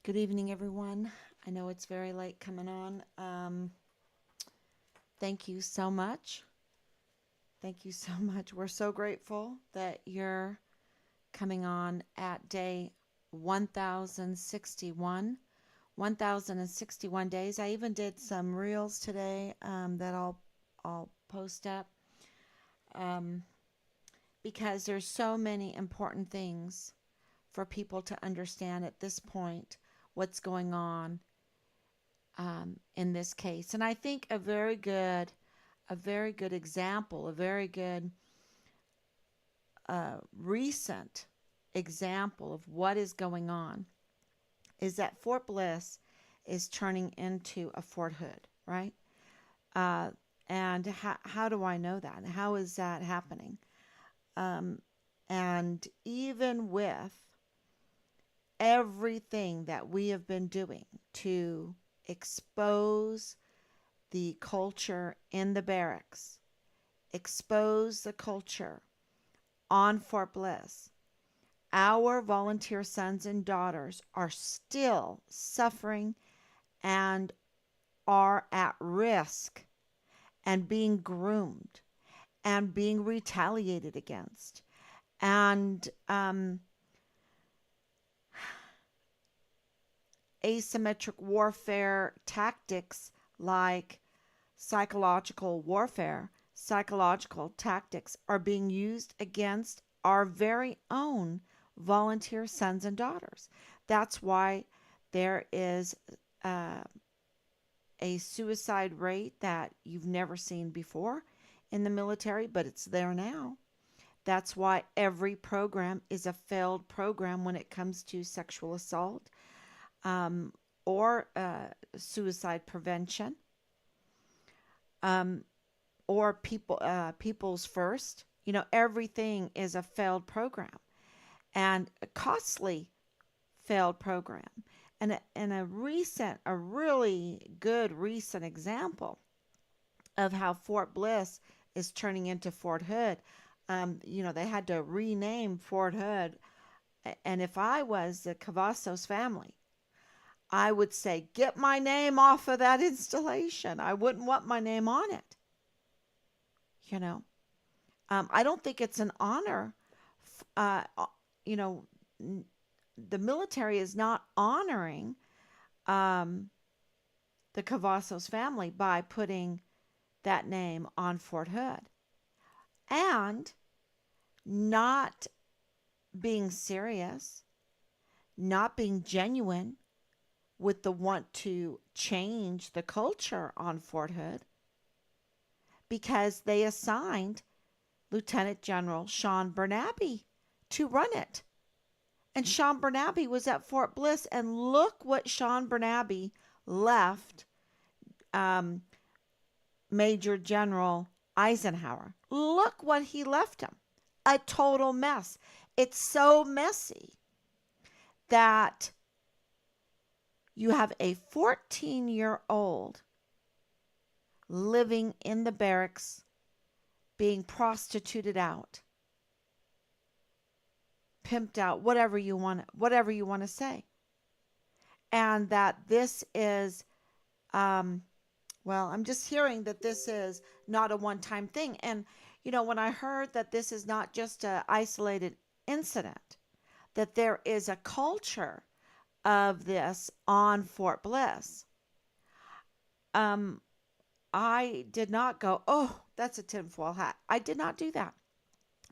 Good evening, everyone. I know it's very late coming on. Thank you so much. Thank you so much. We're so grateful that you're coming on at day 1061. 1061 days. I even did some reels today that I'll post up um, because there's so many important things for people to understand at this point what's going on in this case. And I think a very good example, a very good recent example of what is going on is that Fort Bliss is turning into a Fort Hood, right? Uh, and how do I know that? How is that happening? Um, and even with everything that we have been doing to expose the culture in the barracks, expose the culture on Fort Bliss, our volunteer sons and daughters are still suffering and are at risk and being groomed and being retaliated against. And asymmetric warfare tactics like psychological warfare, psychological tactics are being used against our very own volunteer sons and daughters. That's why there is uh, a suicide rate that you've never seen before in the military, but it's there now. That's why every program is a failed program when it comes to sexual assault um, or suicide prevention. Um, or people's first. Everything is a failed program and a costly failed program. And a really good recent example of how Fort Bliss is turning into Fort Hood. They had to rename Fort Hood. And if I was the Cavazos family, I would say, get my name off of that installation. I wouldn't want my name on it. You know, I don't think it's an honor. You know, the military is not honoring um, the Cavazos family by putting that name on Fort Hood and not being serious, not being genuine with the want to change the culture on Fort Hood because they assigned Lieutenant General Sean Bernabe to run it. And Sean Bernabe was at Fort Bliss, and look what Sean Bernabe left um, Major General Eisenhower. Look what he left him. A total mess. It's so messy that you have a 14-year-old living in the barracks, being prostituted out, pimped out, whatever you want to say. And that this is I'm just hearing that this is not a one-time thing. And when I heard that this is not just an isolated incident, that there is a culture of this on Fort Bliss, I did not go, oh, that's a tinfoil hat. I did not do that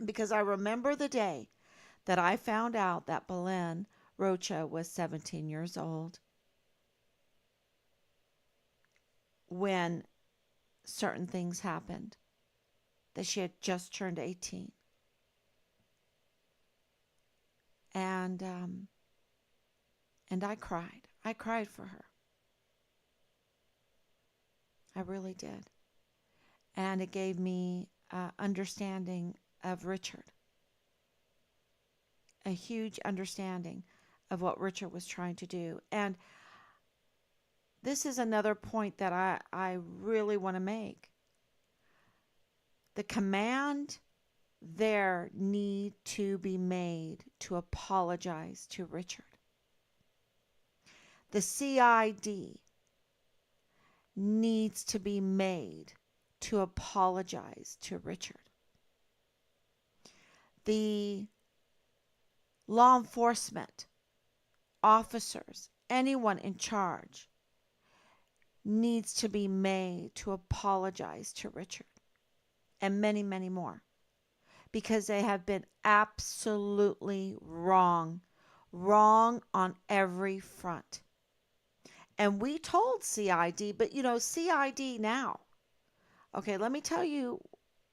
because I remember the day that I found out that Belen Rocha was 17 years old when certain things happened, that she had just turned 18. And I cried. I cried for her. I really did. And it gave me understanding of Richard, a huge understanding of what Richard was trying to do. And this is another point that I really want to make. The command there need to be made to apologize to Richard. The CID needs to be made to apologize to Richard. The law enforcement officers, anyone in charge, needs to be made to apologize to Richard, and many, many more, because they have been absolutely wrong on every front. And we told CID, but CID now. Okay, let me tell you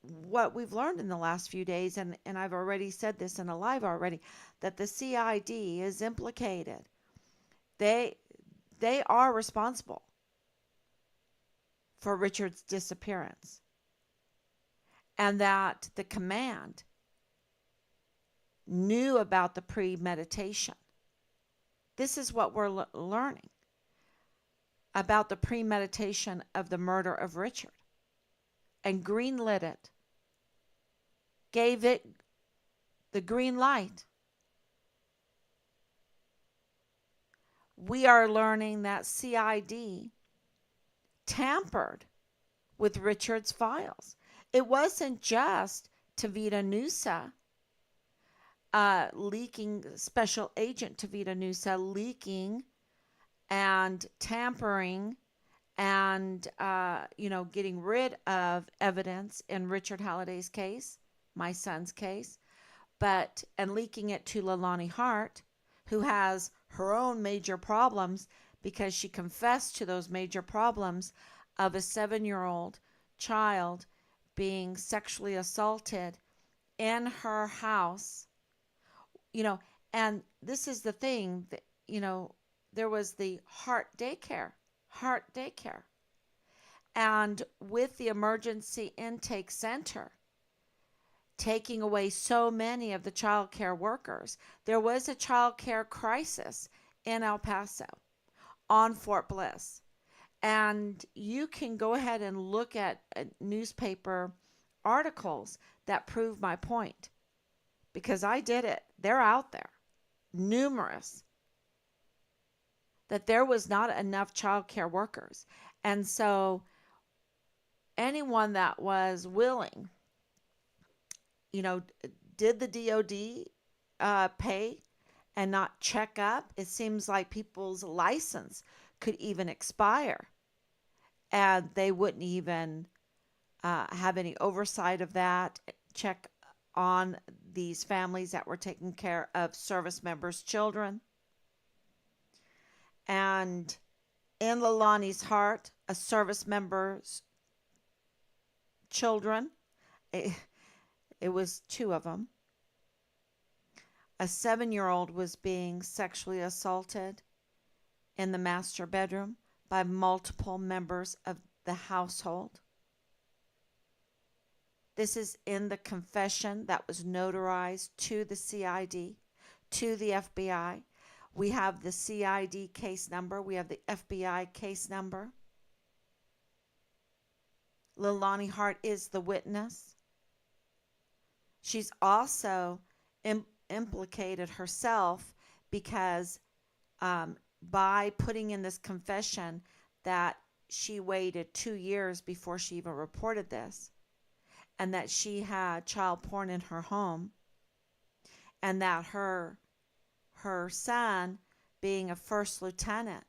what we've learned in the last few days, and I've already said this in a live already, that the CID is implicated. They are responsible for Richard's disappearance, and that the command knew about the premeditation. This is what we're learning about the premeditation of the murder of Richard, and greenlit it, gave it the green light. We are learning that CID tampered with Richard's files. It wasn't just Tavita Nusa leaking, Special Agent Tavita Nusa leaking and tampering and getting rid of evidence in Richard Halliday's case, my son's case, and leaking it to Leilani Hart, who has her own major problems because she confessed to those major problems of a 7-year-old child being sexually assaulted in her house. And this is the thing that, there was the Heart Daycare. And with the emergency intake center taking away so many of the child care workers, there was a child care crisis in El Paso on Fort Bliss. And you can go ahead and look at newspaper articles that prove my point, because I did it. They're out there, numerous, that there was not enough child care workers. And so anyone that was willing, did the DOD pay and not check up? It seems like people's license could even expire, and they wouldn't even have any oversight of that, check on these families that were taking care of service members' children. And in Leilani's Heart, a service member's children, it was 2 of them. A 7-year-old was being sexually assaulted in the master bedroom by multiple members of the household. This is in the confession that was notarized to the CID, to the FBI. We have the CID case number. We have the FBI case number. Leilani Hart is the witness. She's also implicated herself because by putting in this confession that she waited 2 years before she even reported this, and that she had child porn in her home, and that her son, being a first lieutenant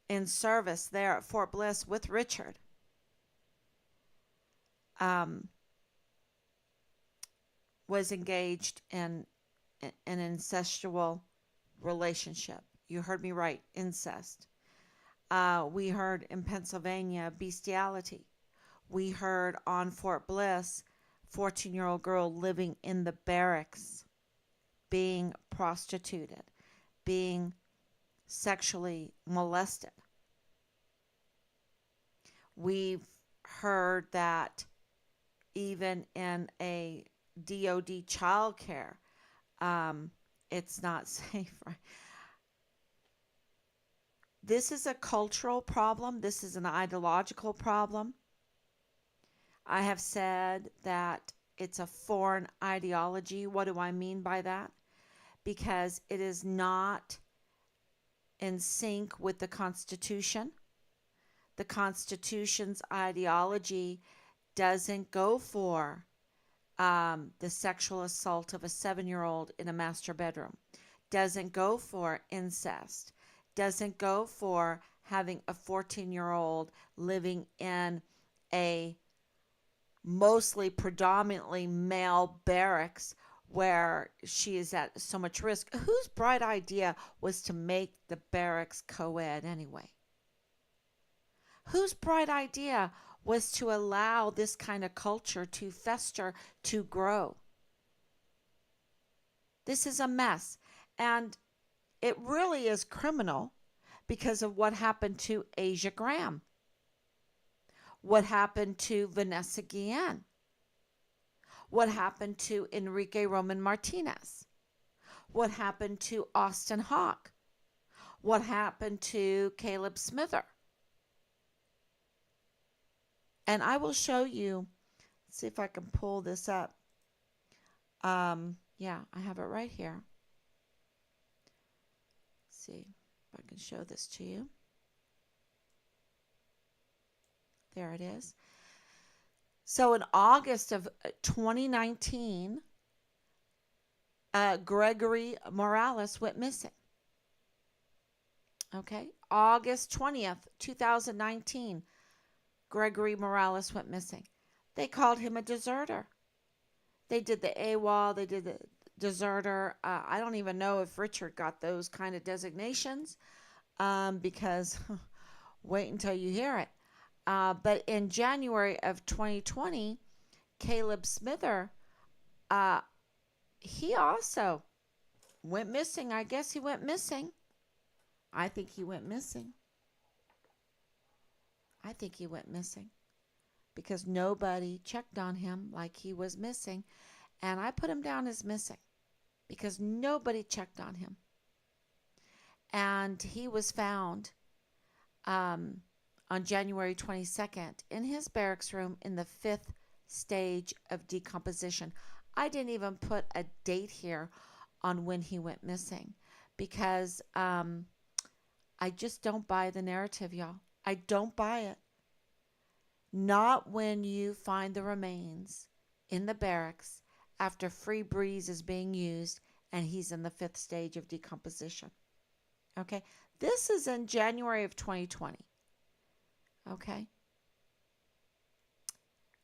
in service there at Fort Bliss with Richard, was engaged in an incestual relationship. You heard me right, incest. We heard in Pennsylvania, bestiality. We heard on Fort Bliss, 14-year-old girl living in the barracks, being prostituted, being sexually molested. We've heard that even in a DOD childcare, it's not safe. Right? This is a cultural problem. This is an ideological problem. I have said that it's a foreign ideology. What do I mean by that? Because it is not in sync with the Constitution. The Constitution's ideology doesn't go for the sexual assault of a 7-year-old in a master bedroom, doesn't go for incest, doesn't go for having a 14-year-old living in a mostly predominantly male barracks where she is at so much risk. Whose bright idea was to make the barracks co-ed anyway? Whose bright idea was to allow this kind of culture to fester, to grow? This is a mess. And it really is criminal because of what happened to Asia Graham, what happened to Vanessa Guillen, what happened to Enrique Roman Martinez, what happened to Austin Hawke, what happened to Caleb Smither. And I will show you, let's see if I can pull this up. Yeah, I have it right here. Let's see if I can show this to you. There it is. So in August of 2019, Gregory Morales went missing. Okay, August 20th, 2019, Gregory Morales went missing. They called him a deserter. They did the AWOL, they did the deserter. I don't even know if Richard got those kind of designations because wait until you hear it. But in January of 2020, Caleb Smither, he also went missing. I guess he went missing. I think he went missing. I think he went missing because nobody checked on him like he was missing. And I put him down as missing because nobody checked on him. And he was found on January 22nd in his barracks room in the 5th stage of decomposition. I didn't even put a date here on when he went missing because I just don't buy the narrative, y'all. I don't buy it. Not when you find the remains in the barracks after free breeze is being used and he's in the 5th stage of decomposition. Okay, this is in January of 2020. Okay.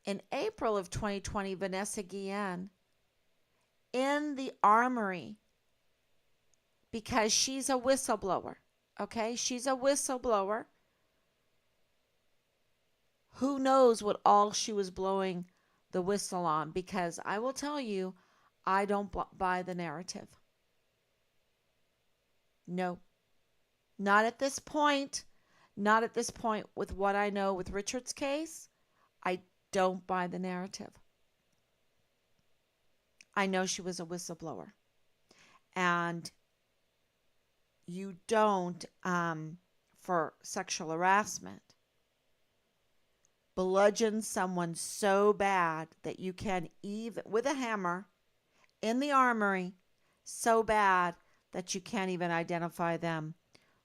In April of 2020, Vanessa Guillen in the armory because she's a whistleblower. Okay, she's a whistleblower. Who knows what all she was blowing the whistle on? Because I will tell you, I don't buy the narrative. No, not at this point. Not at this point with what I know with Richard's case. I don't buy the narrative. I know she was a whistleblower. And you don't, for sexual harassment, bludgeon someone so bad that you can even, with a hammer in the armory, so bad that you can't even identify them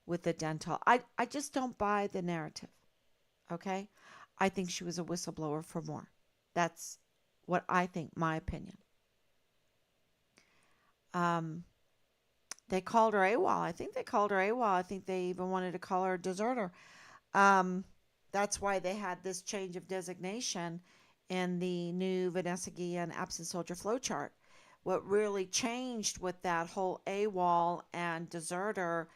with the dental. I just don't buy the narrative. Okay? I think she was a whistleblower for more. That's what I think, my opinion. They called her AWOL. I think they called her AWOL. I think they even wanted to call her a deserter. That's why they had this change of designation in the new Vanessa Guillen absent soldier flowchart. What really changed with that whole AWOL and deserter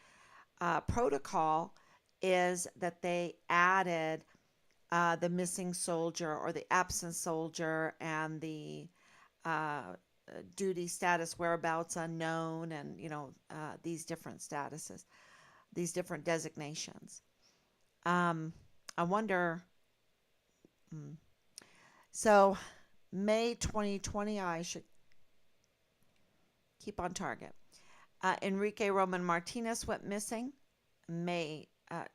protocol is that they added the missing soldier or the absent soldier and the duty status, whereabouts unknown, and these different statuses, these different designations. I wonder. So May 2020, I should keep on target. Enrique Roman Martinez went missing May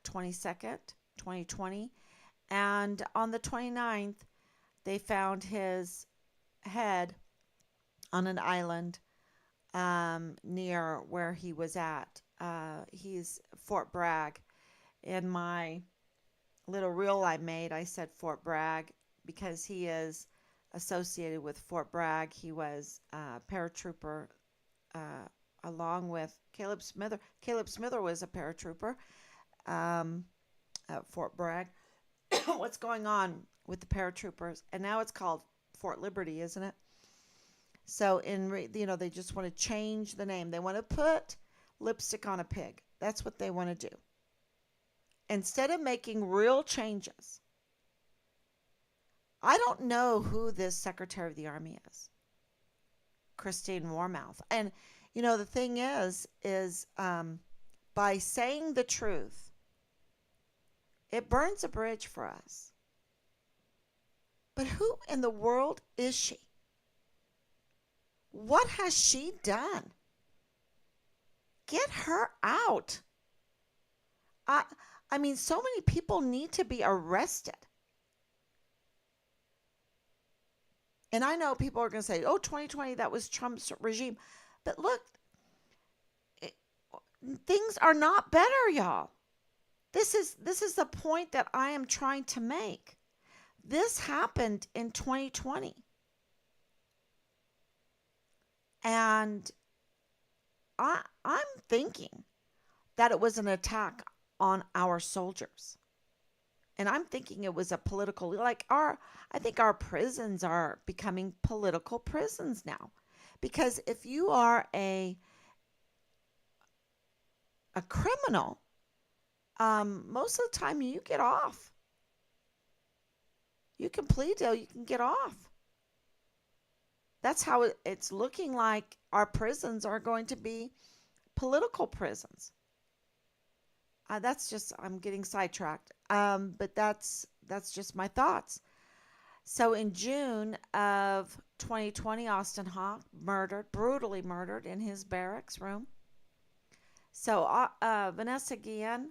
22nd, 2020. And on the 29th, they found his head on an island near where he was at. He's Fort Bragg. In my little reel I made, I said Fort Bragg because he is associated with Fort Bragg. He was a paratrooper uh, along with Caleb Smither. Caleb Smither was a paratrooper um, at Fort Bragg. What's going on with the paratroopers? And now it's called Fort Liberty, isn't it? So they just want to change the name. They want to put lipstick on a pig. That's what they want to do. Instead of making real changes, I don't know who this Secretary of the Army is, Christine Warmouth. And the thing is by saying the truth, it burns a bridge for us. But who in the world is she? What has she done? Get her out. I I mean, so many people need to be arrested. And I know people are going to say, "Oh, 2020, that was Trump's regime." But look, it, things are not better, y'all. This is the point that I am trying to make. This happened in 2020. And I'm thinking that it was an attack on our soldiers. And I'm thinking it was a political, I think our prisons are becoming political prisons now. Because if you are a criminal, most of the time you get off. You can plea deal, you can get off. That's how it's looking like our prisons are going to be political prisons. I'm getting sidetracked. But that's just my thoughts. So in June of 2020, Austin Hawk brutally murdered in his barracks room. So Vanessa Guillen,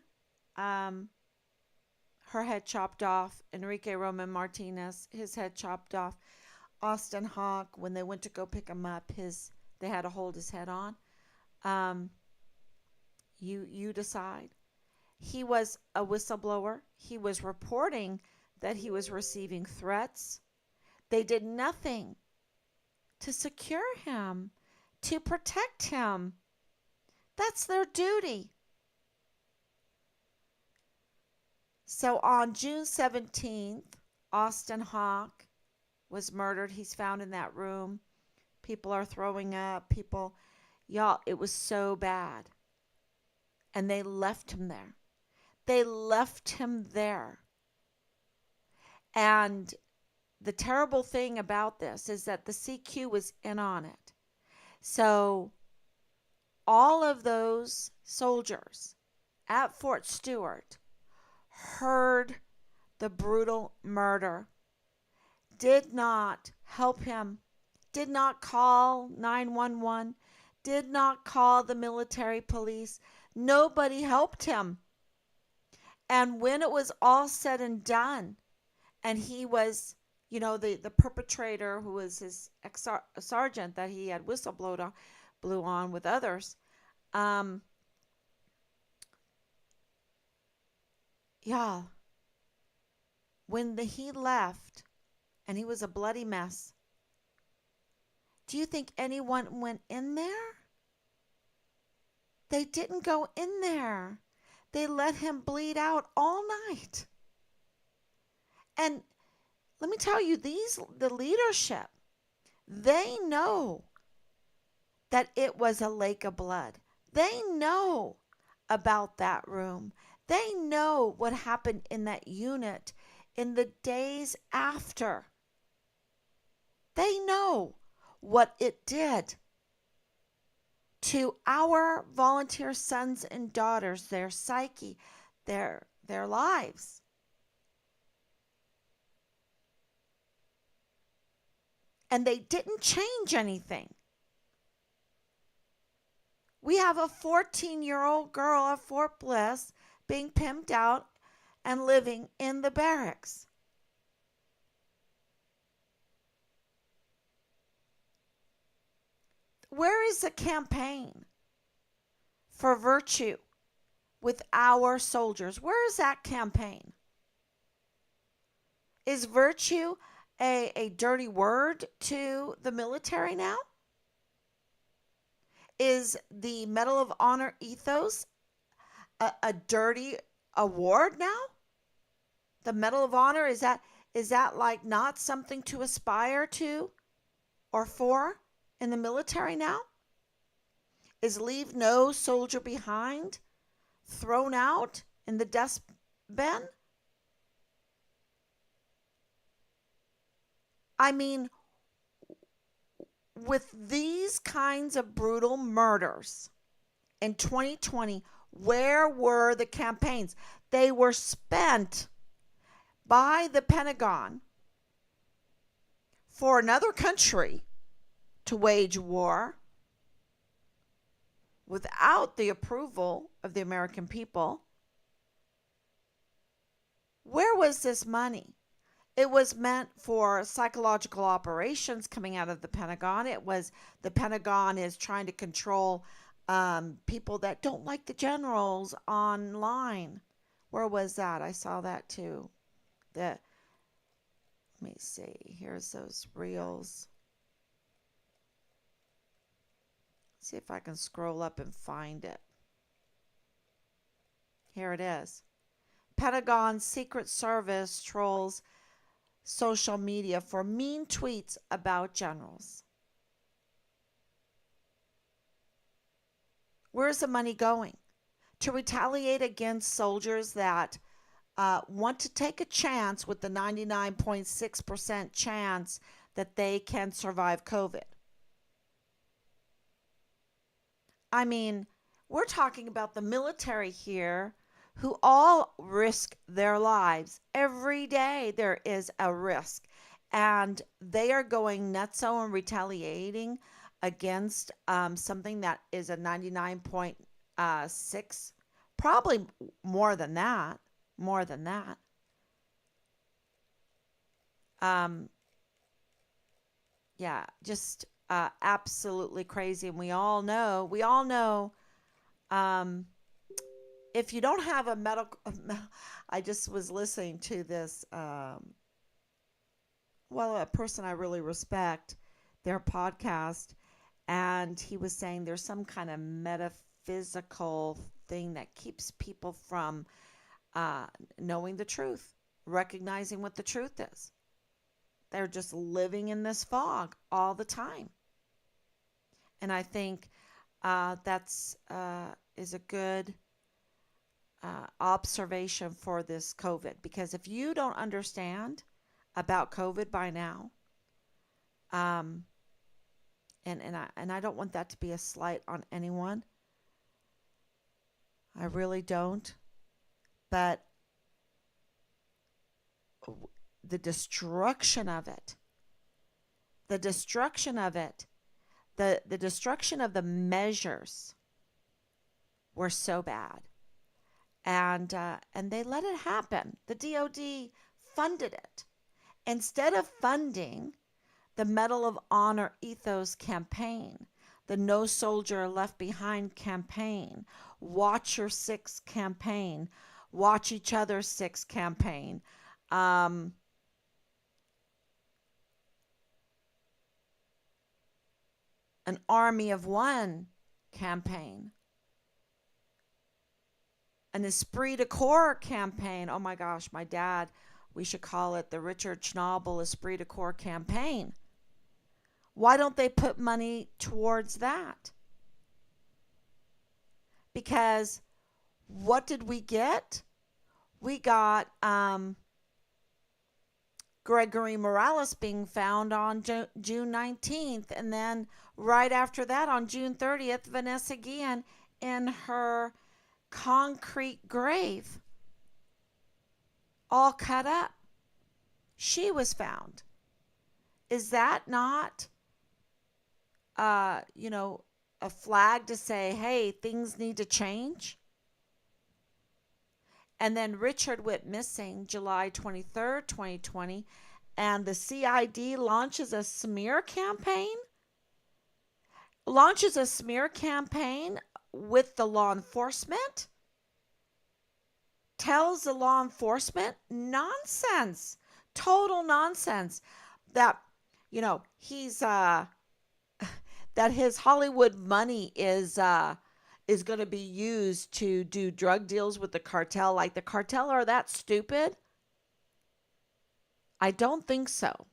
her head chopped off. Enrique Roman Martinez, his head chopped off. Austin Hawk, when they went to go pick him up, they had to hold his head on. You decide. He was a whistleblower. He was reporting that he was receiving threats. They did nothing to secure him, to protect him. That's their duty. So on June 17th, Austin Hawk was murdered. He's found in that room. People are throwing up. Y'all, it was so bad. And they left him there. They left him there. And the terrible thing about this is that the CQ was in on it. So all of those soldiers at Fort Stewart heard the brutal murder, did not help him, did not call 911, did not call the military police. Nobody helped him. And when it was all said and done, and he was, the perpetrator who was his ex-sergeant that he had blew on with others, yeah, when he left and he was a bloody mess, do you think anyone went in there? They didn't go in there. They let him bleed out all night. And let me tell you, the leadership, they know that it was a lake of blood. They know about that room. They know what happened in that unit in the days after. They know what it did to our volunteer sons and daughters, their psyche, their lives. And they didn't change anything. We have a 14-year-old girl at Fort Bliss being pimped out and living in the barracks. Where is the campaign for virtue with our soldiers? Where is that campaign? Is virtue a dirty word to the military now? Is the Medal of Honor ethos a dirty award now? The Medal of Honor, is that like not something to aspire to or for in the military now? Is leave no soldier behind thrown out in the dustbin? I mean, with these kinds of brutal murders in 2020, where were the campaigns? They were spent by the Pentagon for another country to wage war without the approval of the American people. Where was this money? It was meant for psychological operations coming out of the Pentagon. It was the Pentagon is trying to control people that don't like the generals online. Where was that? I saw that too. Let me see. Here's those reels. See if I can scroll up and find it. Here it is. Pentagon Secret Service trolls social media for mean tweets about generals. Where's the money going? To retaliate against soldiers that want to take a chance with the 99.6% chance that they can survive COVID. I mean, we're talking about the military here who all risk their lives. Every day there is a risk. And they are going nutso and retaliating against something that is a 99.6, probably more than that. More than that. Yeah, just absolutely crazy. And we all know, if you don't have a medical, I just was listening to this, a person I really respect, their podcast, and he was saying there's some kind of metaphysical thing that keeps people from knowing the truth, recognizing what the truth is. They're just living in this fog all the time. And I think that's is a good observation for this COVID, because if you don't understand about COVID by now, and I don't want that to be a slight on anyone, I really don't, but the destruction of it, the destruction of the measures were so bad. And they let it happen. The DOD funded it. Instead of funding the Medal of Honor ethos campaign, the No Soldier Left Behind campaign, Watch Your Six campaign, Watch Each Other Six campaign, an Army of One campaign, an Esprit de Corps campaign. Oh my gosh, my dad, we should call it the Richard Schnabel Esprit de Corps campaign. Why don't they put money towards that? Because what did we get? We got Gregory Morales being found on June 19th, and then right after that on June 30th, Vanessa Guillen in her concrete grave, all cut up. She was found. Is that not, a flag to say, hey, things need to change? And then Richard went missing July 23rd, 2020, and the CID launches a smear campaign launches a smear campaign with the law enforcement, tells the law enforcement nonsense, total nonsense, that, he's that his Hollywood money is going to be used to do drug deals with the cartel. Like, the cartel are that stupid? I don't think so.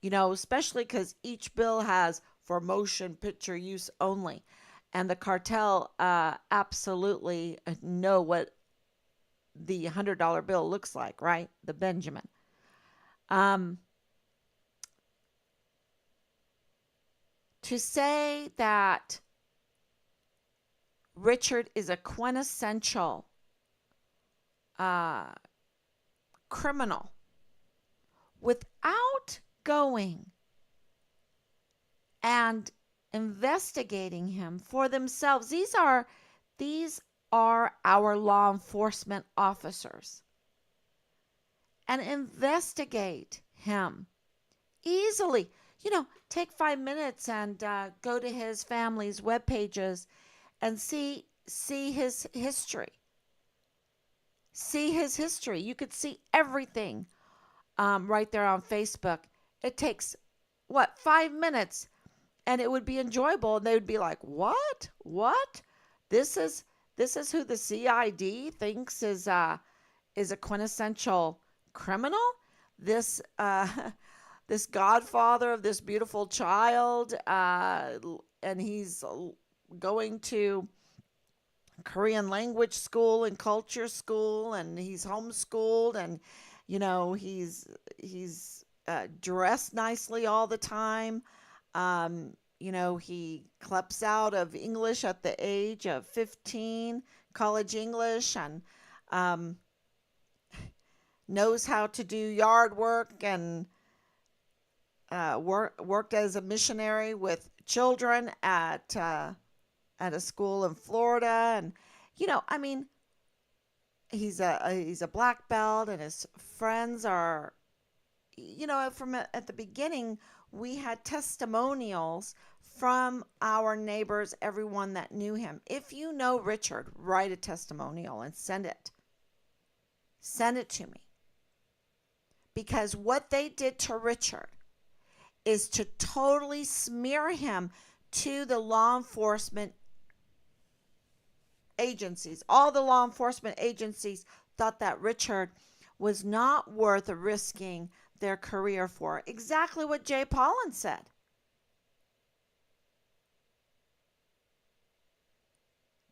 Especially because each bill has for motion picture use only. And the cartel absolutely know what the $100 bill looks like, right? The Benjamin. To say that Richard is a quintessential criminal without going and investigating him for themselves. These are our law enforcement officers. And investigate him easily. Take 5 minutes and go to his family's web pages and see his history. See his history. You could see everything right there on Facebook. It takes 5 minutes, and it would be enjoyable. And they would be like, "What? What? This is who the CID thinks is a quintessential criminal? This this godfather of this beautiful child, and he's going to Korean language school and culture school, and he's homeschooled, and he's dressed nicely all the time. He clips out of English at the age of 15, college English, and knows how to do yard work, and worked as a missionary with children at a school in Florida, and he's a black belt, and his friends are, from at the beginning, we had testimonials from our neighbors, everyone that knew him. If you know Richard, write a testimonial and send it. Send it to me. Because what they did to Richard is to totally smear him to the law enforcement agencies. All the law enforcement agencies thought that Richard was not worth risking their career for. Exactly what Jay Pollan said.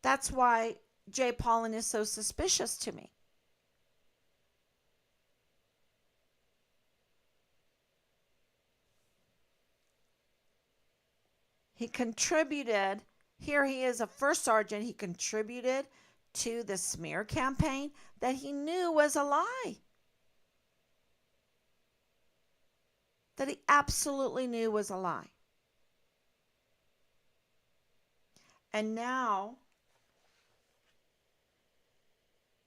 That's why Jay Pollan is so suspicious to me. He contributed, here he is a first sergeant, he contributed to the smear campaign that he knew was a lie. That he absolutely knew was a lie. And now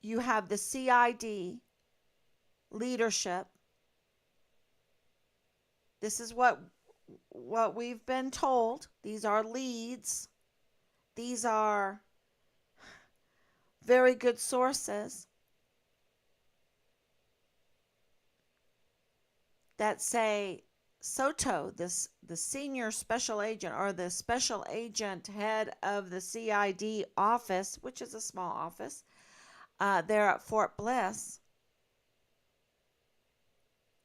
you have the CID leadership. This is what we've been told. These are leads. These are very good sources that say Soto, the senior special agent, or the special agent head of the CID office, which is a small office, there at Fort Bliss,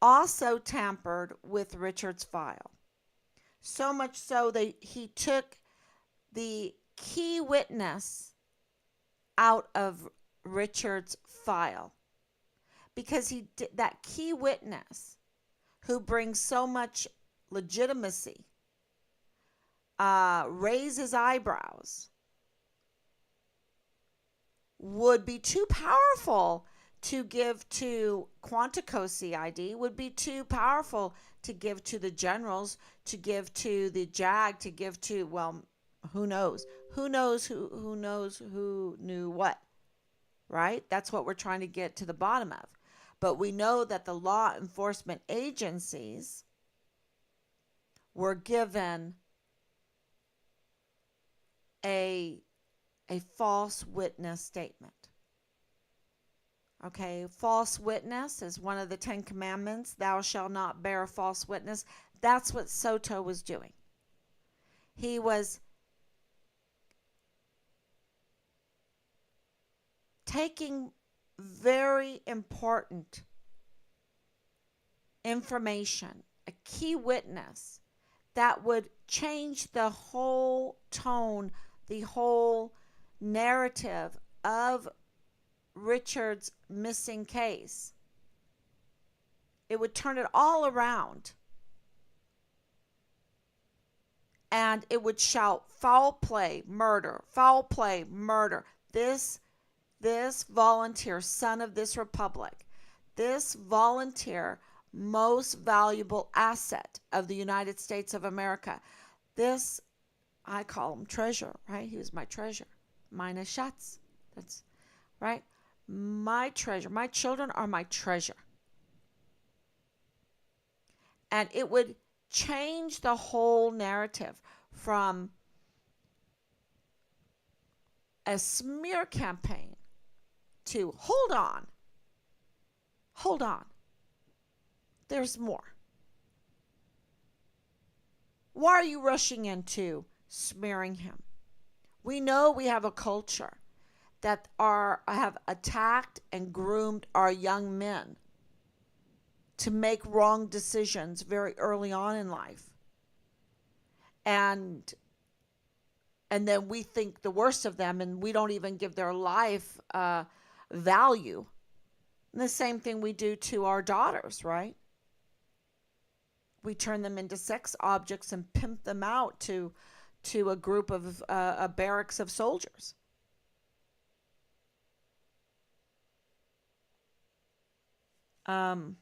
also tampered with Richard's file. So much so that he took the key witness out of Richard's file, because he did, that key witness who brings so much legitimacy, raises eyebrows, would be too powerful to give to Quantico CID, would be too powerful to give to the generals, to give to the JAG, to give to, well, who knows? Who knows who knew what, right? That's what we're trying to get to the bottom of. But we know that the law enforcement agencies were given a false witness statement. Okay, false witness is one of the 10 Commandments. Thou shalt not bear false witness. That's what Soto was doing. He was taking very important information, a key witness that would change the whole tone, the whole narrative of Richard's missing case. It would turn it all around. And it would shout, foul play, murder, foul play, murder. This volunteer, son of this republic, this volunteer, most valuable asset of the United States of America. This, I call him treasure, right? He was my treasure. Meine Schatz. That's right. My treasure. My children are my treasure. And it would change the whole narrative from a smear campaign to hold on, there's more. Why are you rushing into smearing him? We know we have a culture that have attacked and groomed our young men to make wrong decisions very early on in life. And then we think the worst of them, and we don't even give their life value. And the same thing we do to our daughters, right? We turn them into sex objects and pimp them out to a group of a barracks of soldiers. But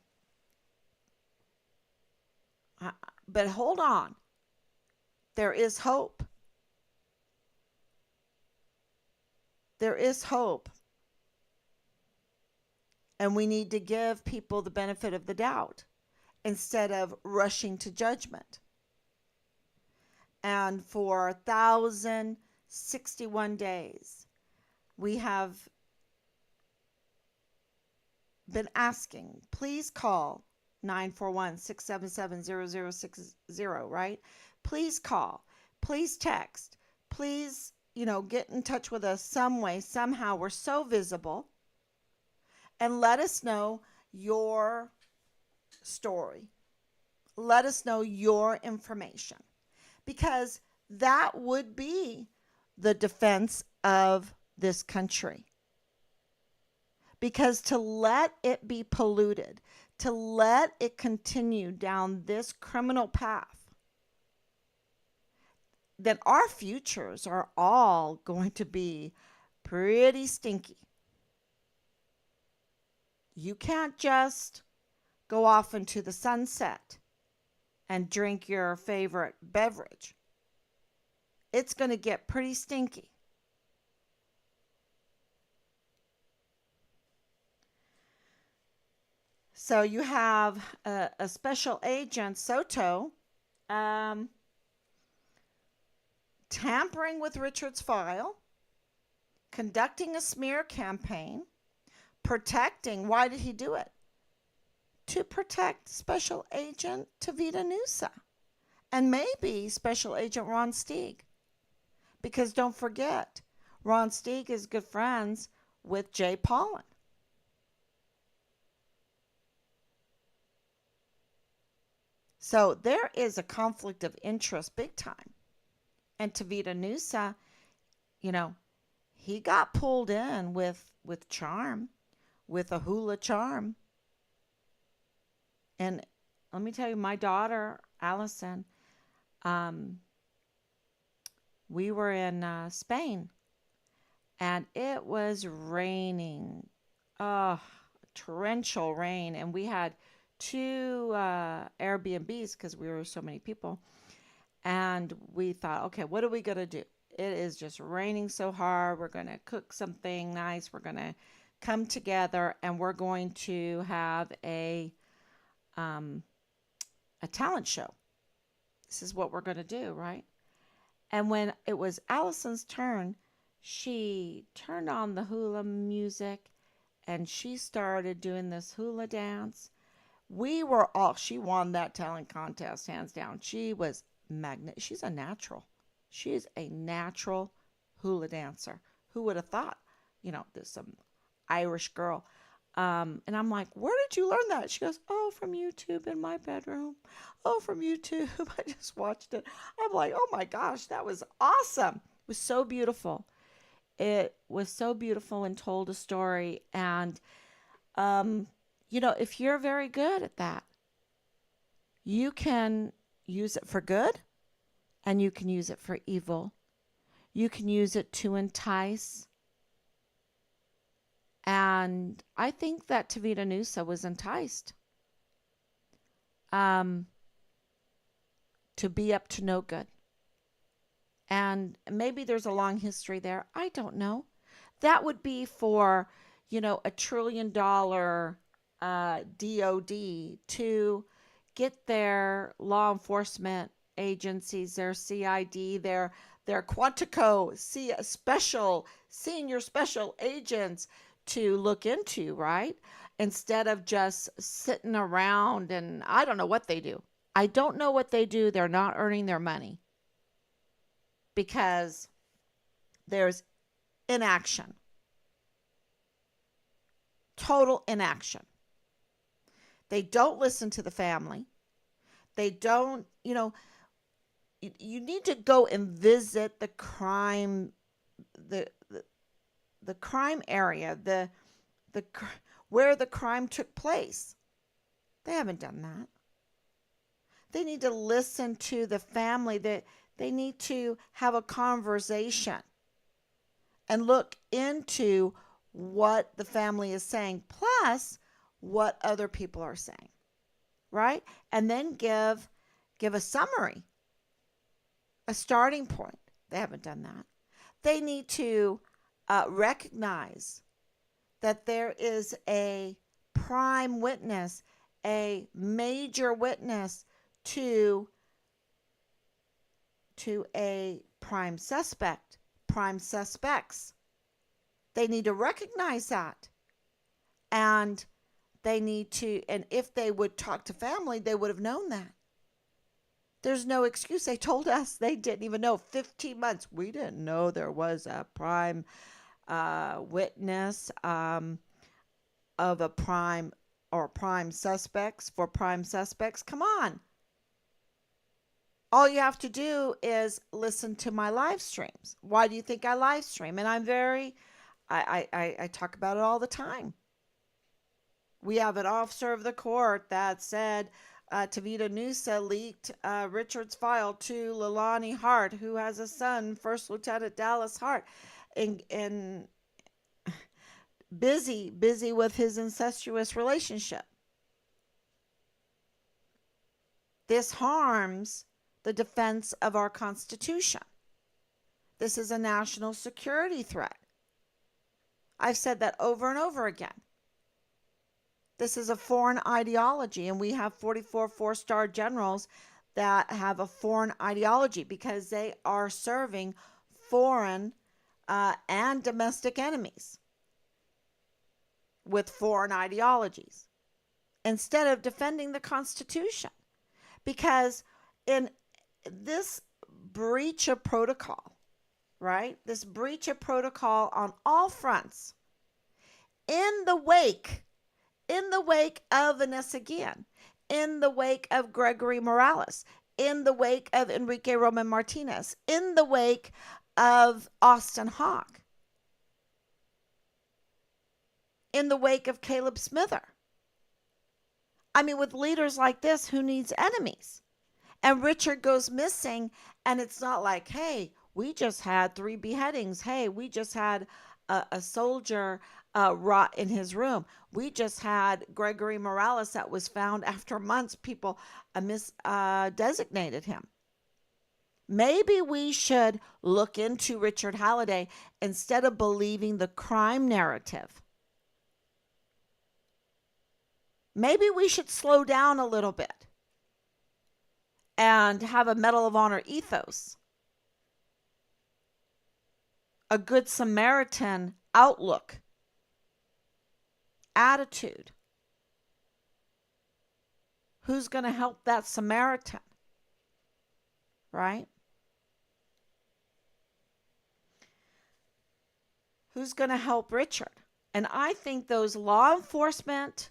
hold on. There is hope. There is hope. And we need to give people the benefit of the doubt instead of rushing to judgment. And for 1,061 days, we have been asking, please call 941-677-0060, right? Please call, please text, please, get in touch with us some way, somehow. We're so visible. And let us know your story. Let us know your information. Because that would be the defense of this country. Because to let it be polluted, to let it continue down this criminal path, then our futures are all going to be pretty stinky. You can't just go off into the sunset and drink your favorite beverage. It's going to get pretty stinky. So you have a special agent, Soto, tampering with Richard's file, conducting a smear campaign, protecting. Why did he do it? To protect Special Agent Tavita Nusa and maybe Special Agent Ron Stieg. Because don't forget, Ron Stieg is good friends with Jay Paulin. So there is a conflict of interest big time. And Tavita Nusa, he got pulled in with charm, with a hula charm. And let me tell you, my daughter, Allison, we were in Spain, and it was raining. Torrential rain. And we had 2 Airbnbs because we were so many people. And we thought, okay, what are we going to do? It is just raining so hard. We're going to cook something nice. We're going to come together, and we're going to have a talent show. This is what we're going to do, right? And when it was Allison's turn, she turned on the hula music and she started doing this hula dance. She won that talent contest hands down. She was she's a natural. She's a natural hula dancer. Who would have thought? There's some Irish girl. And I'm like, where did you learn that? She goes, oh, from YouTube in my bedroom. Oh, from YouTube. I just watched it. I'm like, oh my gosh, that was awesome. It was so beautiful. It was so beautiful and told a story. And, if you're very good at that, you can use it for good and you can use it for evil. You can use it to entice. And I think that Tavita Nusa was enticed to be up to no good. And maybe there's a long history there. I don't know. That would be for, $1 trillion DOD to get their law enforcement agencies, their CID, their Quantico, senior special agents to look into, right? Instead of just sitting around, and I don't know what they do. I don't know what they do. They're not earning their money because there's inaction, total inaction. They don't listen to the family. They don't, you need to go and visit the crime, the crime area, where the crime took place. They haven't done that. They need to listen to the family. That they need to have a conversation and look into what the family is saying, plus what other people are saying, right? And then give a summary, a starting point. They haven't done that. They need to recognize that there is a prime witness, a major witness to a prime suspect, prime suspects. They need to recognize that. And they need to, and if they would talk to family, they would have known that. There's no excuse. They told us they didn't even know. 15 months. We didn't know there was a prime witness of a prime or prime suspects for prime suspects. Come on. All you have to do is listen to my live streams. Why do you think I live stream? And I talk about it all the time. We have an officer of the court that said Tavita Nusa leaked Richard's file to Leilani Hart, who has a son, First Lieutenant Dallas Hart, and busy with his incestuous relationship. This harms the defense of our Constitution. This is a national security threat. I've said that over and over again. This is a foreign ideology, and we have 44 four-star generals that have a foreign ideology because they are serving foreign and domestic enemies with foreign ideologies instead of defending the Constitution. Because in this breach of protocol, right? This breach of protocol on all fronts, in the wake of Vanessa Guillen, in the wake of Gregory Morales, in the wake of Enrique Roman Martinez, in the wake of Austin Hawk, in the wake of Caleb Smither. I mean, with leaders like this, who needs enemies? And Richard goes missing, and it's not like, hey, we just had 3 beheadings. Hey, we just had a soldier rot in his room. We just had Gregory Morales that was found after months. People designated him. Maybe we should look into Richard Halliday instead of believing the crime narrative. Maybe we should slow down a little bit and have a Medal of Honor ethos a good Samaritan outlook, attitude. Who's going to help that Samaritan, right? Who's going to help Richard? And I think those law enforcement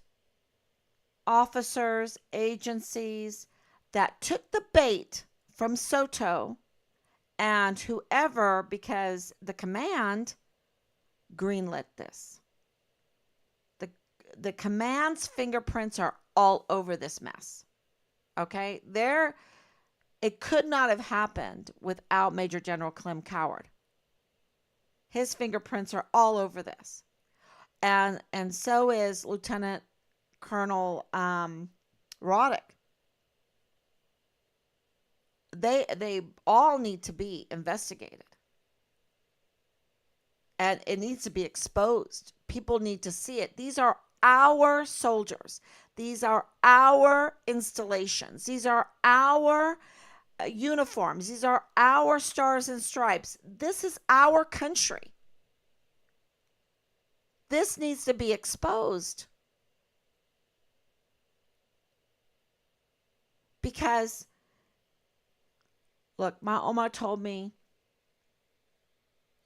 officers, agencies that took the bait from Soto and whoever, because the command greenlit this. The command's fingerprints are all over this mess. Okay? It could not have happened without Major General Clem Coward. His fingerprints are all over this. And so is Lieutenant Colonel Roddick. They all need to be investigated. And it needs to be exposed. People need to see it. These are our soldiers. These are our installations. These are our uniforms. These are our stars and stripes. This is our country. This needs to be exposed. Because, look, my Oma told me,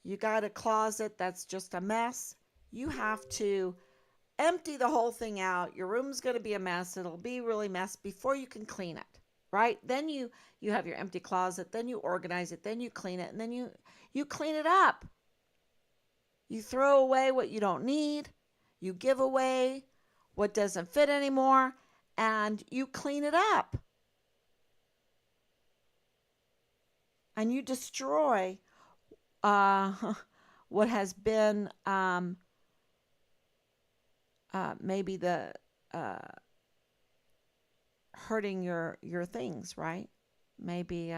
you got a closet that's just a mess. You have to empty the whole thing out. Your room's going to be a mess. It'll be really messy before you can clean it, right? Then you have your empty closet. Then you organize it. Then you clean it. And then you clean it up. You throw away what you don't need. You give away what doesn't fit anymore. And you clean it up. And you destroy what has been maybe the hurting your things, right? Maybe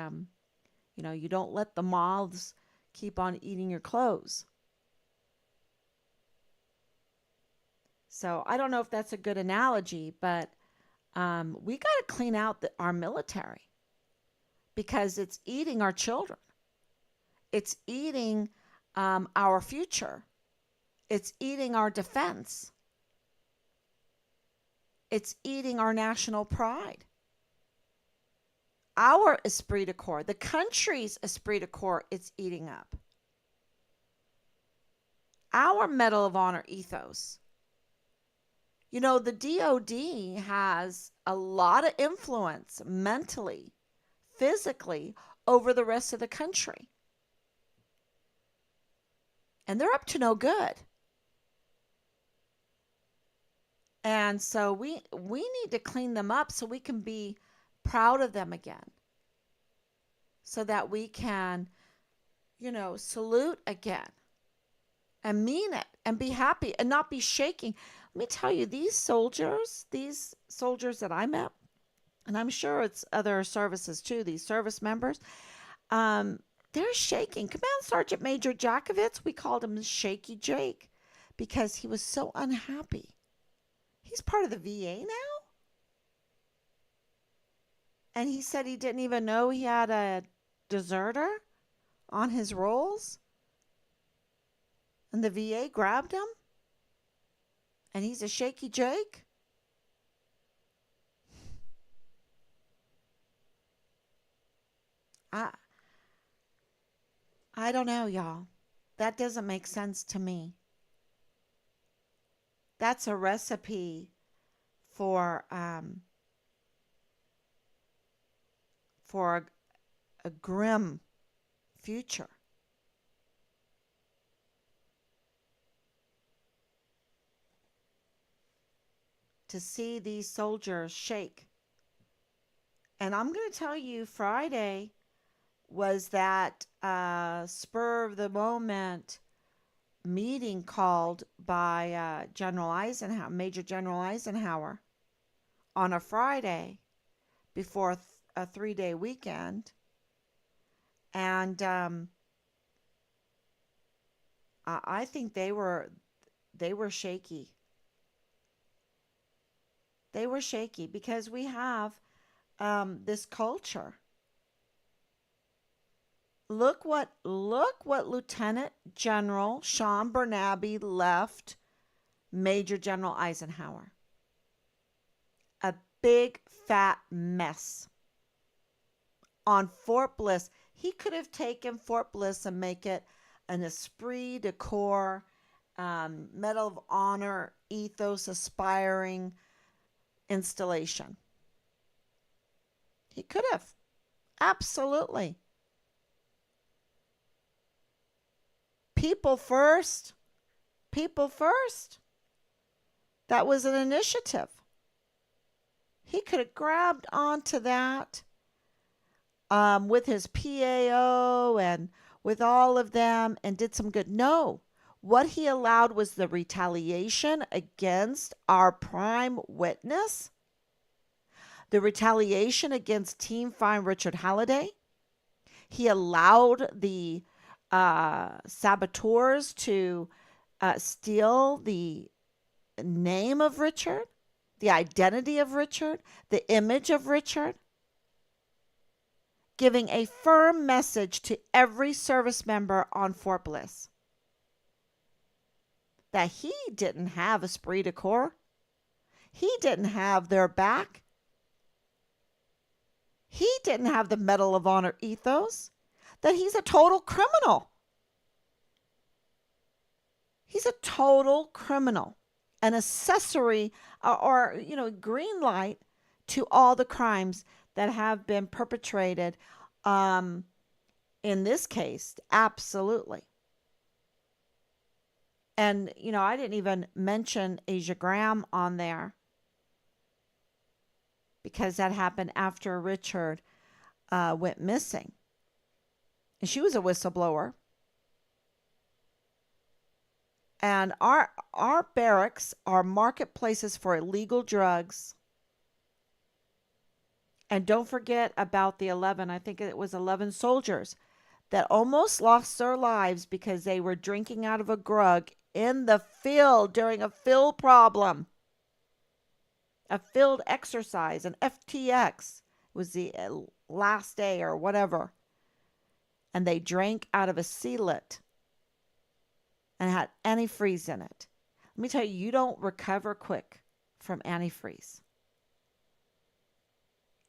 you don't let the moths keep on eating your clothes. So I don't know if that's a good analogy, but we got to clean out our military because it's eating our children. It's eating our future. It's eating our defense. It's eating our national pride. Our esprit de corps, the country's esprit de corps, it's eating up. Our Medal of Honor ethos. You know, the DOD has a lot of influence mentally, physically, over the rest of the country. And they're up to no good. And so we need to clean them up so we can be proud of them again. So that we can, salute again. And mean it. And be happy. And not be shaking. Let me tell you, these soldiers that I met, and I'm sure it's other services too, these service members, they're shaking. Command Sergeant Major Jakovitz, we called him Shaky Jake because he was so unhappy. He's part of the VA now? And he said he didn't even know he had a deserter on his rolls. And the VA grabbed him. And he's a Shaky Jake? I don't know, y'all. That doesn't make sense to me. That's a recipe for a grim future. To see these soldiers shake. And I'm going to tell you, Friday was that spur of the moment meeting called by Major General Eisenhower on a Friday before a 3-day weekend. And I think they were shaky. They were shaky because we have this culture Look what Lieutenant General Sean Bernabe left Major General Eisenhower. A big fat mess on Fort Bliss. He could have taken Fort Bliss and make it an esprit de corps, Medal of Honor, ethos aspiring installation. He could have. Absolutely. People first. People first. That was an initiative. He could have grabbed onto that with his PAO and with all of them and did some good. No, what he allowed was the retaliation against our prime witness, the retaliation against Team Fine Richard Halliday. He allowed the saboteurs to steal the name of Richard, the identity of Richard, the image of Richard, giving a firm message to every service member on Fort Bliss that he didn't have esprit de corps. He didn't have their back. He didn't have the Medal of Honor ethos, that he's a total criminal. He's a total criminal, an accessory or green light to all the crimes that have been perpetrated in this case. Absolutely. And, I didn't even mention Asia Graham on there because that happened after Richard went missing. And she was a whistleblower. And our barracks are marketplaces for illegal drugs. And don't forget about the 11, I think it was 11 soldiers that almost lost their lives because they were drinking out of a grug in the field during a field problem, a field exercise, an FTX. It was the last day or whatever. And they drank out of a sealet and had antifreeze in it. Let me tell you, you don't recover quick from antifreeze.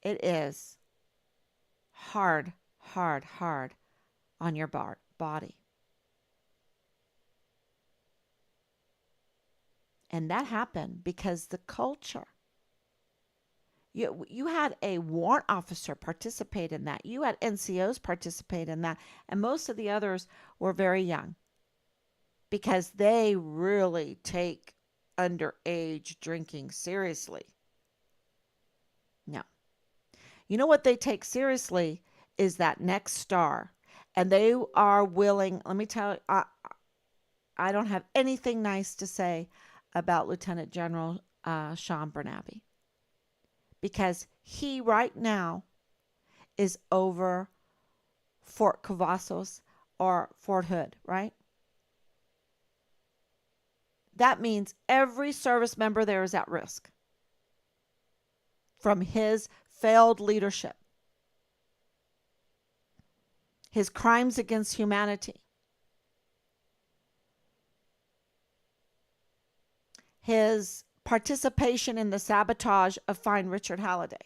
It is hard on your body. And that happened because the culture. You had a warrant officer participate in that. You had NCOs participate in that. And most of the others were very young because they really take underage drinking seriously. No. You know what they take seriously is that next star. And they are willing, let me tell you, I don't have anything nice to say about Lieutenant General Sean Bernabe. Because he right now is over Fort Cavazos or Fort Hood, right? That means every service member there is at risk from his failed leadership, his crimes against humanity, his participation in the sabotage of Fine Richard Halliday.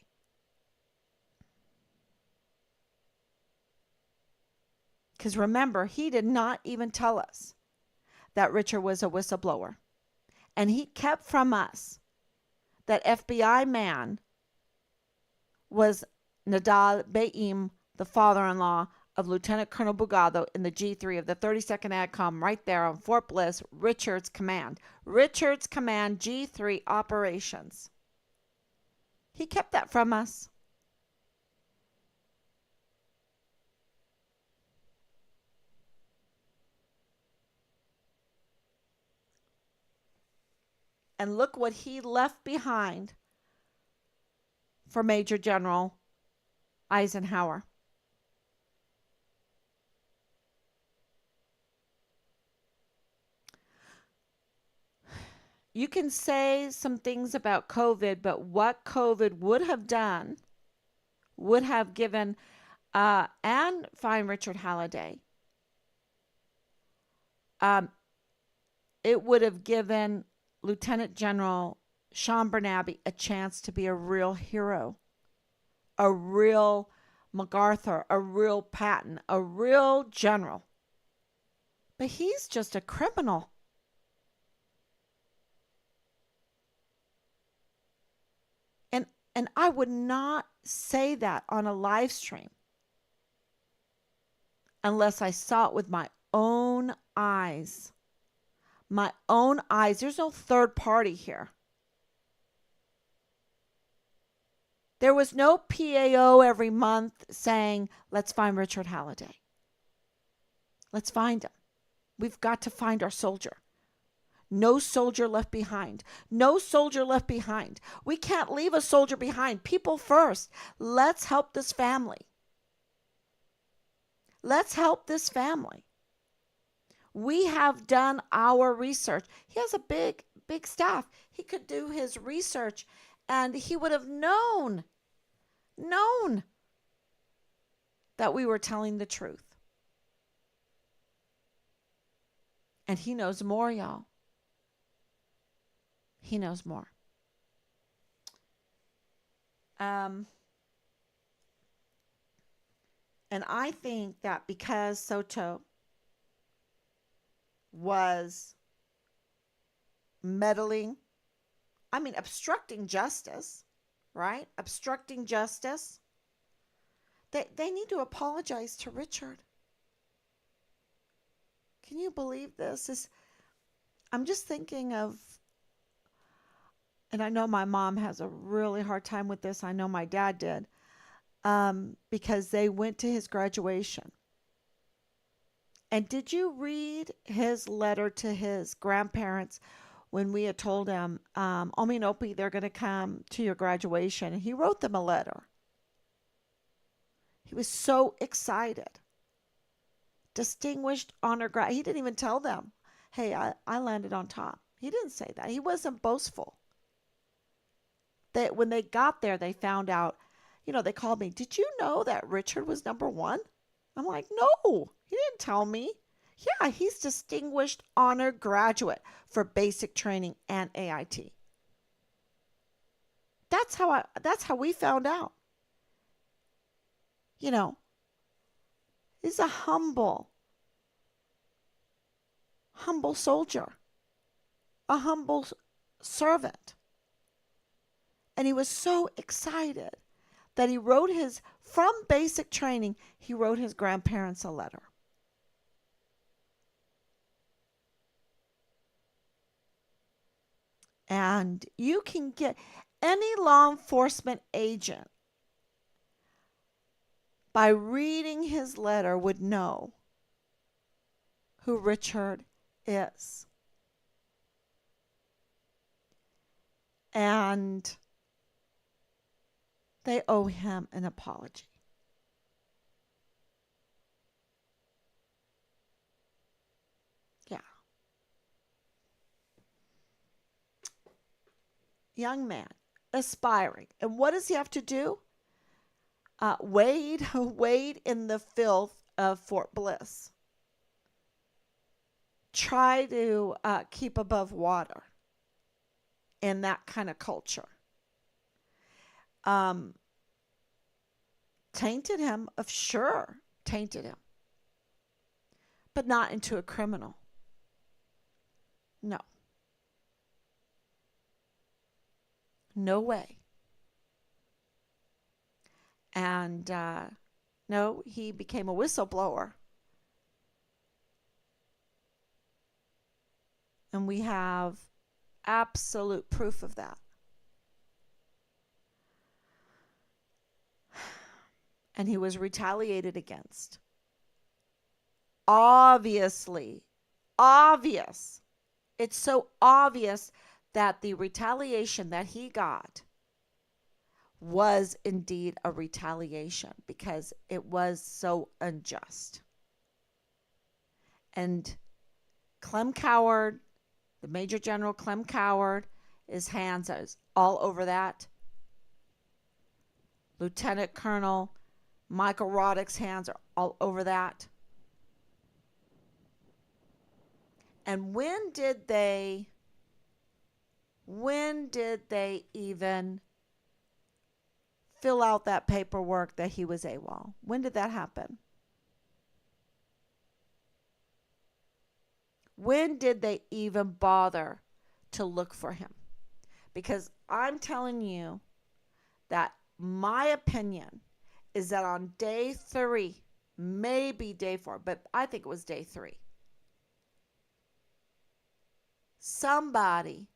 Because remember, he did not even tell us that Richard was a whistleblower. And he kept from us that FBI man was Nadal Baim, the father-in-law of Lieutenant Colonel Bugado in the G3 of the 32nd ADCOM right there on Fort Bliss, Richard's command. Richard's command, G3 operations. He kept that from us. And look what he left behind for Major General Eisenhower. You can say some things about COVID, but what COVID would have done would have given and find Richard Halliday, um, it would have given Lieutenant General Sean Bernabe a chance to be a real hero, a real MacArthur, a real Patton, a real general. But he's just a criminal. And and I would not say that on a live stream unless I saw it with my own eyes. My own eyes. There's no third party here. There was no PAO every month saying, let's find Richard Halliday. Let's find him. We've got to find our soldier. No soldier left behind. No soldier left behind. We can't leave a soldier behind. People first. Let's help this family. Let's help this family. We have done our research. He has a big staff. He could do his research and he would have known that we were telling the truth. And he knows more, y'all. He knows more. And I think that because Soto was meddling, obstructing justice, right? Obstructing justice. They need to apologize to Richard. Can you believe this? I'm just thinking of, and I know my mom has a really hard time with this. I know my dad did, because they went to his graduation. And did you read his letter to his grandparents when we had told him, Omi and Opie, they're going to come to your graduation? And he wrote them a letter. He was so excited. Distinguished honor grad. He didn't even tell them, hey, I landed on top. He didn't say that. He wasn't boastful. When they got there, they found out, they called me, did you know that Richard was #1? I'm like, no, he didn't tell me. Yeah, he's distinguished honor graduate for basic training and AIT. That's how we found out. He's a humble soldier, a humble servant. And he was so excited that he wrote from basic training, he wrote his grandparents a letter. And you can get any law enforcement agent by reading his letter would know who Richard is. And they owe him an apology. Yeah. Young man, aspiring. And what does he have to do? Wade in the filth of Fort Bliss. Try to keep above water in that kind of culture. Tainted him, tainted him. But not into a criminal. No. No way. And no, he became a whistleblower. And we have absolute proof of that. And he was retaliated against. Obviously. Obvious. It's so obvious that the retaliation that he got was indeed a retaliation because it was so unjust. And Clem Coward, the Major General Clem Coward, his hands is all over that. Lieutenant Colonel Michael Roddick's hands are all over that. And when did they even fill out that paperwork that he was AWOL? When did that happen? When did they even bother to look for him? Because I'm telling you that my opinion is that on day 3, maybe day 4, but I think it was day 3, somebody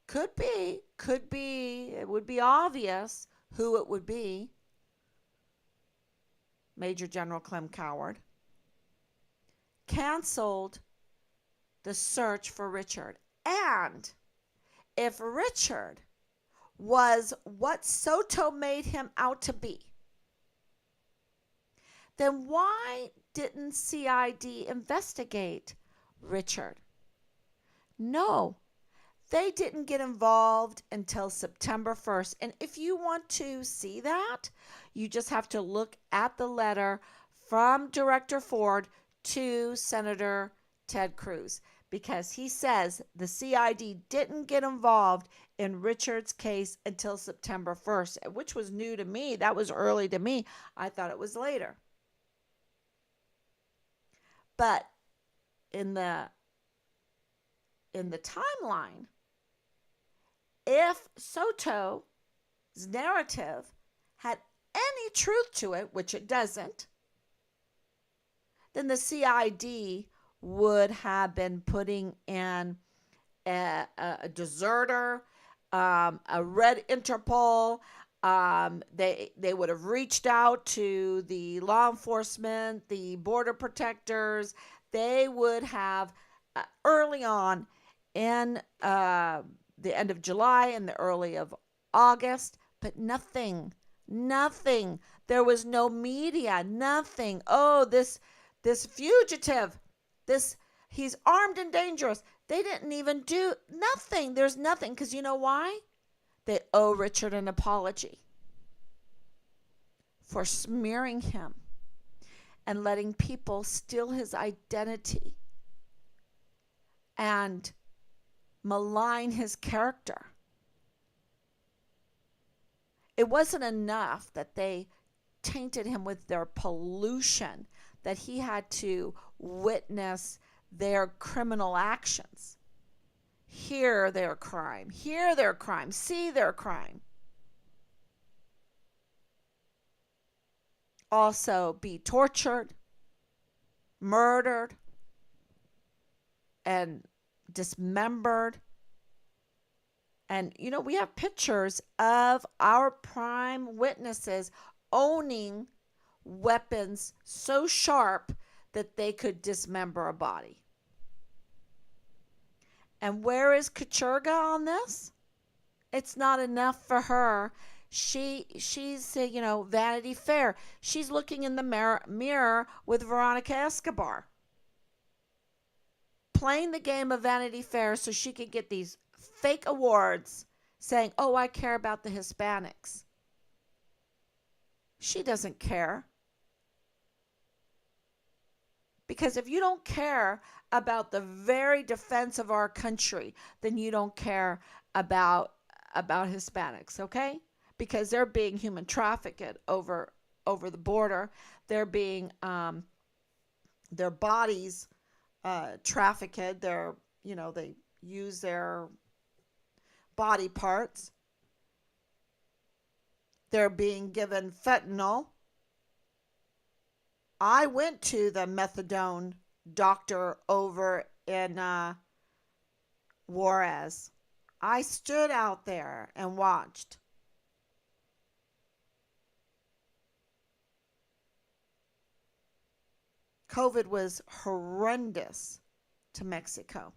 could be, it would be obvious who it would be, Major General Clem Coward, canceled the search for Richard. And if Richard was what Soto made him out to be, then why didn't CID investigate Richard? No, they didn't get involved until September 1st. And if you want to see that, you just have to look at the letter from Director Ford to Senator Ted Cruz, because he says the CID didn't get involved in Richard's case until September 1st, which was new to me. That was early to me. I thought it was later. But in the timeline, if Soto's narrative had any truth to it, which it doesn't, then the CID would have been putting in a deserter, a red Interpol. They would have reached out to the law enforcement, the border protectors. They would have early on in the end of July and the early of August, but nothing. There was no media, nothing. Oh, this fugitive, he's armed and dangerous. They didn't even do nothing. There's nothing, because you know why? They owe Richard an apology for smearing him and letting people steal his identity and malign his character. It wasn't enough that they tainted him with their pollution, that he had to witness their criminal actions, hear their crime, see their crime. Also be tortured, murdered, and dismembered. And, you know, we have pictures of our prime witnesses owning weapons so sharp that they could dismember a body. And where is Kacherga on this? It's not enough for her. She's Vanity Fair. She's looking in the mirror with Veronica Escobar, playing the game of Vanity Fair so she could get these fake awards saying, oh, I care about the Hispanics. She doesn't care. Because if you don't care about the very defense of our country, then you don't care about Hispanics, okay? Because they're being human trafficked over the border. They're being their bodies trafficked. They use their body parts. They're being given fentanyl. I went to the methadone doctor over in Juarez. I stood out there and watched. COVID was horrendous to Mexico.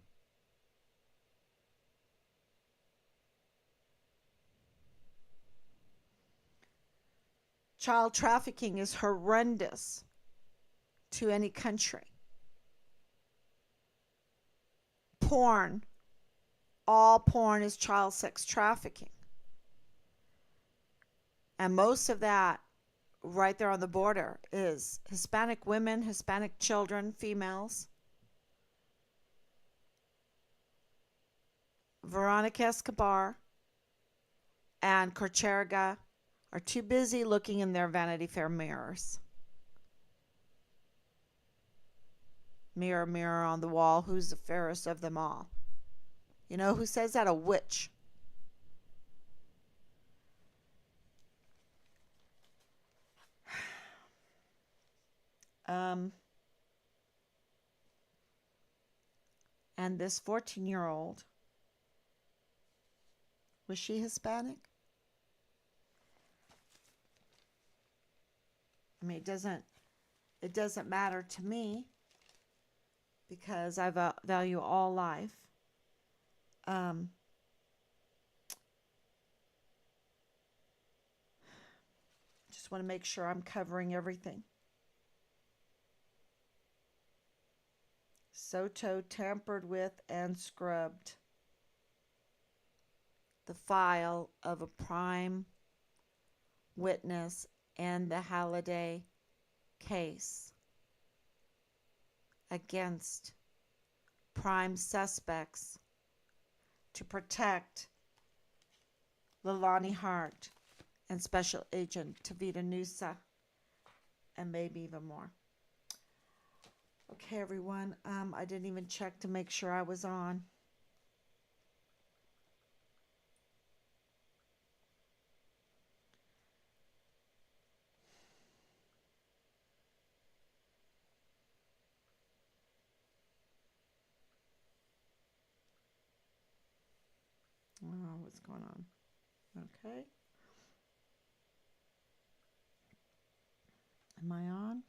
Child trafficking is horrendous to any country. Porn. All porn is child sex trafficking. And most of that right there on the border is Hispanic women, Hispanic children, females. Veronica Escobar and Corcherga are too busy looking in their Vanity Fair mirrors. Mirror, mirror on the wall, who's the fairest of them all? You know who says that? A witch. Um, and this 14-year-old, was she Hispanic? I mean, it doesn't matter to me because I value all life. Um, just want to make sure I'm covering everything. Soto tampered with and scrubbed the file of a prime witness in the Halliday case against prime suspects to protect Leilani Hart and Special Agent Tavita Nusa, and maybe even more. Okay, everyone. I didn't even check to make sure I was on. Oh, what's going on? Okay. Am I on?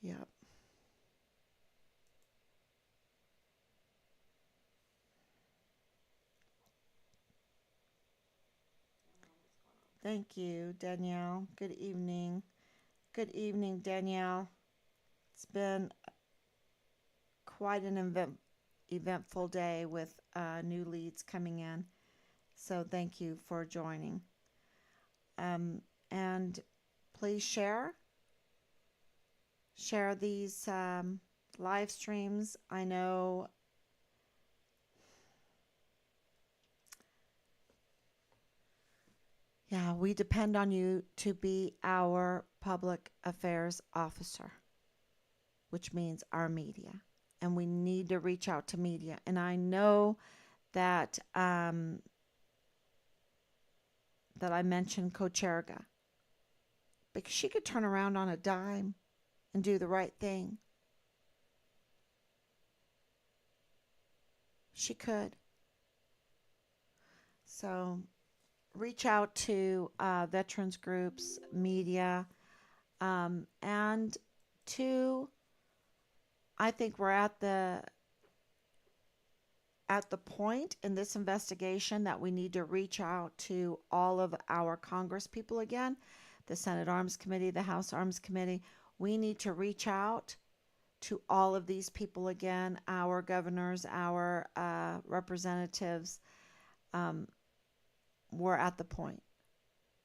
Yep. Thank you, Danielle. Good evening. Good evening, Danielle. It's been quite an eventful day with new leads coming in. So thank you for joining. And please share these live streams. I know we depend on you to be our public affairs officer, which means our media. And we need to reach out to media. And I know that that I mentioned Kocherga, because she could turn around on a dime and do the right thing. She could. So reach out to veterans groups, media, and to, I think we're at the point in this investigation that we need to reach out to all of our Congress people again, the Senate Arms Committee, the House Arms Committee. We need to reach out to all of these people again, our governors, our representatives. We're at the point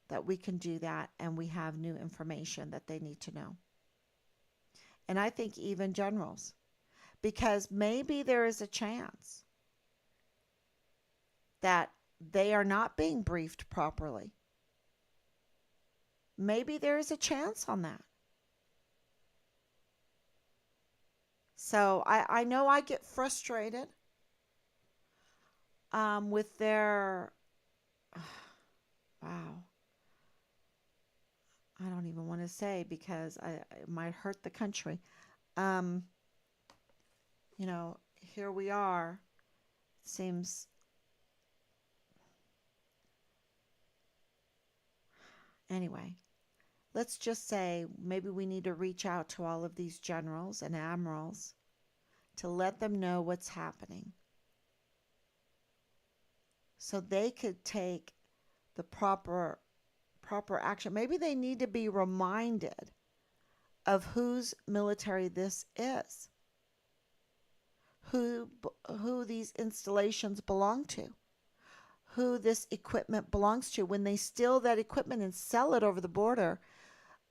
that we can do that, and we have new information that they need to know. And I think even generals, because maybe there is a chance that they are not being briefed properly. Maybe there is a chance on that. So I know I get frustrated with their, wow, I don't even want to say, because it might hurt the country. Here we are. It seems, anyway, let's just say maybe we need to reach out to all of these generals and admirals to let them know what's happening, so they could take the proper action. Maybe they need to be reminded of whose military this is, who these installations belong to, who this equipment belongs to. When they steal that equipment and sell it over the border,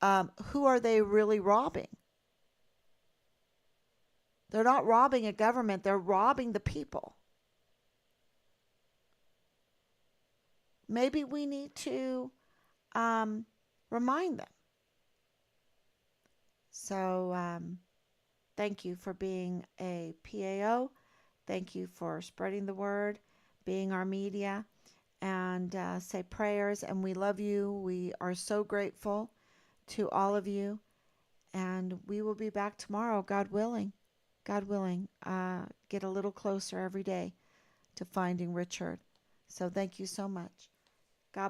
who are they really robbing? They're not robbing a government, they're robbing the people. Maybe we need to remind them. So, thank you for being a PAO. Thank you for spreading the word, being our media, and say prayers. And we love you. We are so grateful to all of you. And we will be back tomorrow, God willing. God willing. Get a little closer every day to finding Richard. So thank you so much. God bless.